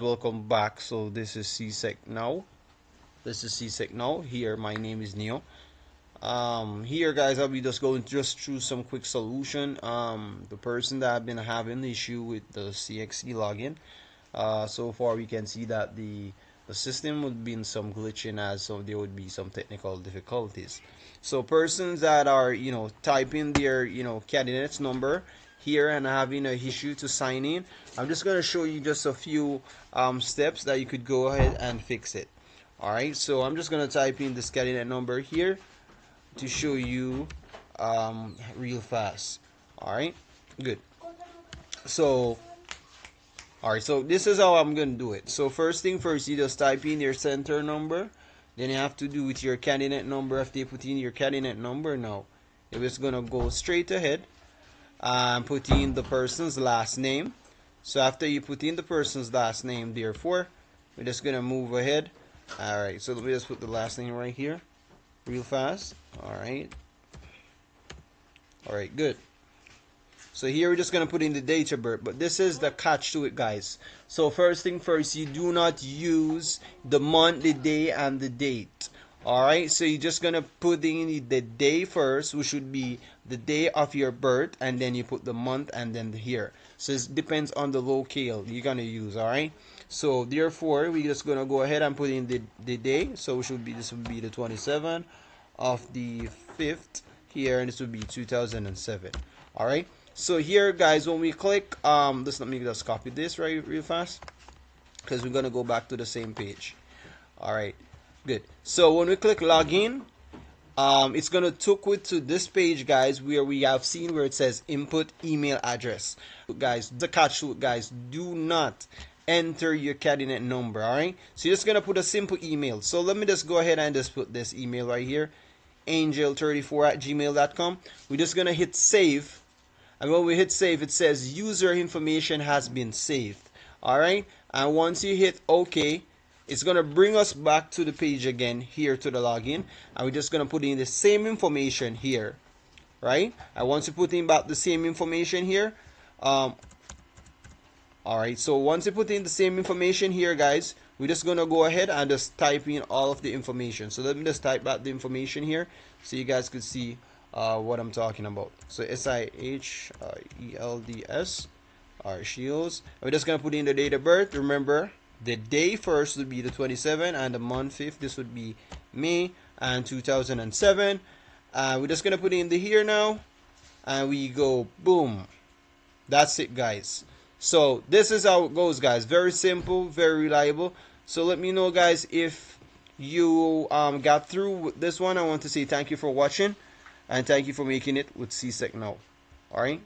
Welcome back. So this is CSEC now. This is CSEC now. Here, my name is Neo. Here, guys, I'll be just going just through some quick solution. The person that have been having the issue with the Cxc login. So far we can see that the system would be in some glitching, as so there would be some technical difficulties. So persons that are typing their candidate's number here and having an issue to sign in, I'm just going to show you just a few steps that you could go ahead and fix it. Alright, so I'm just going to type in this candidate number here to show you real fast. Alright, good. So alright, so this is how I'm going to do it. So first thing first, you just type in your center number. Then you have to do with your candidate number. After you put in your candidate number now, it is going to go straight ahead and put in the person's last name. So after you put in the person's last name, therefore, we're just going to move ahead. Alright, so let me just put the last name right here real fast. Alright, good. So here we're just going to put in the date of birth, but this is the catch to it, guys. So first thing first, you do not use the month, the day, and the date. Alright, so you're just going to put in the day first, which should be the day of your birth, and then you put the month and then the year. So it depends on the locale you're going to use, alright? So therefore, we're just going to go ahead and put in the day. So this would be the 27th of the 5th here, and this would be 2007. Alright? So here, guys, when we click, let me just copy this real fast, because we're going to go back to the same page. Alright, good. So when we click login, it's going to take us to this page, guys, where we have seen where it says input email address. Guys, the catch to it, guys, do not enter your candidate number. Alright, so you're just going to put a simple email. So let me just go ahead and just put this email right here, angel34@gmail.com. We're just going to hit save. And when we hit save, it says user information has been saved. Alright, and once you hit OK, it's going to bring us back to the page again here to the login, and we're just going to put in the same information here, right? And once you put in back the same information here, alright, so once you put in the same information here, guys, we're just going to go ahead and just type in all of the information. So let me just type out the information here so you guys could see what I'm talking about. So SIHELDS, Shields. We're just going to put in the date of birth. Remember, the day first would be the 27th, and the month 5th, this would be May and 2007. We're just going to put in the year now, and we go boom. That's it, guys. So this is how it goes, guys. Very simple, very reliable. So let me know, guys, if you got through with this one. I want to say thank you for watching, and thank you for making it with CSEC now. Alright.